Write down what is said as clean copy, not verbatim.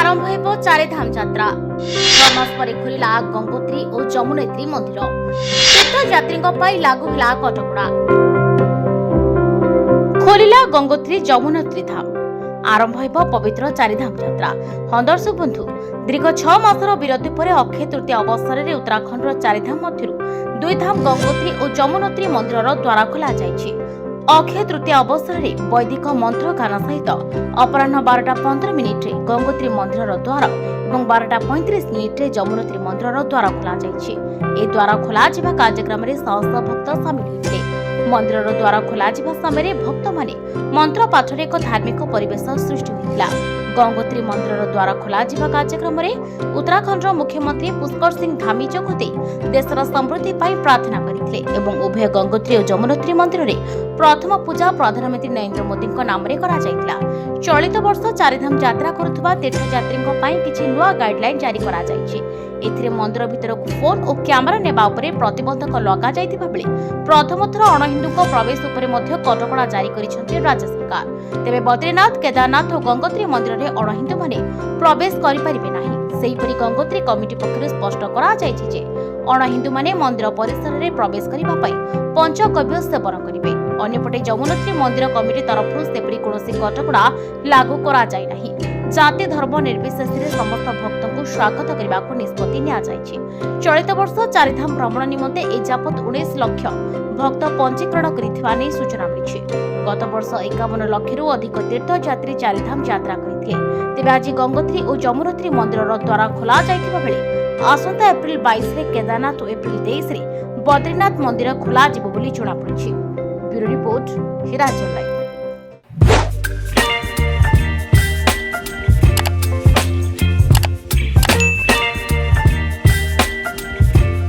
आरंभ हेबो चारिधाम यात्रा। 6 मास पर खुलिला गंगोत्री और जमुनेत्री मंदिर। तीर्थयात्री लागू होला कटकड़ा। खोलिला गंगोत्री जमुनेत्री धाम। आरंभ हेबो पवित्र चारिधाम यात्रा। हंदर्सु बंधु दीर्घ 6 मासर विरति पर अक्षय तृतीया अवसर में उत्तराखंड चारिधाम मध्यरु दुई धाम गंगोत्री और जमुनेत्री मंदिर द्वार खोल जाइछि। अक्षय तृतीया अवसर में वैदिक मंत्र गान सहित अपराह्न 12:15 गंगोत्री मंदिर द्वार और 12:35 जमुनेत्री मंदिर द्वार खोल जाइछि। ए द्वार खोल कार्यक्रम में शह शह भक्त सामिल होते। मंदिर द्वार खोल समय भक्त माने मंत्र पाठर एक धार्मिक परिवेश सृष्टि होता। गंगोत्री मंदिर द्वार खोल कार्यक्रम में उत्तराखंड मुख्यमंत्री पुष्कर सिंह धामी जोगदे देशर समृद्धि प्रार्थना करते एवं उभय गंगोत्री और जमुनेत्री मंदिर में प्रथम पूजा प्रधानमंत्री नरेंद्र मोदी नाम चलित वर्ष चारिधाम यात्रा करुवा तीर्थयात्री किसी नुआ गाइडलाइन जारी करा जायछि। एथिरे मंदिर भीतर फोन और कैमेरा नेबा उपरे प्रतिबंधक लगा जायतिबा बेले प्रथम थर अणहिंदुक प्रवेश उपरे मध्य कटकड़ा जारी करिसेंति राज्य सरकार। तेबे बद्रीनाथ केदारनाथ और गंगोत्री मंदिर में अणहिंदु माने प्रवेश करि परिबे नाही। सेहिपरि गंगोत्री कमिटी पक्षरु स्पष्ट करा जायछि जे अणहिंदु माने मंदिर परिसर में प्रवेश करिबा पई पंचगव्य सेवन करिबे। अन्यपटे जमुनेत्री मंदिर कमिटी तरफ सेपरी कौनसी कटकड़ा लागू करा जाय नाही। जाति धर्म निर्विशेष समस्त भक्त को स्वागत करने को निष्पत्ति नि। चलित वर्ष चारिधाम भ्रमण निमंते एजावत 19 लाख भक्त पंजीकरण कर सूचना मिली। गत वर्ष 51 लाख अधिक तीर्थयात्री चारिधाम यात्रा करते। तेज आज गंगोत्री और जमुनेत्री मंदिर द्वारा खोल जाइथिबा बेले आसंता एप्रिल 22 रे केदारनाथ और एप्रिल 23 रे बद्रीनाथ मंदिर खोल जिवो बोली जणा पड़िछि। ब्यूरो रिपोर्ट हिराचल लाइव।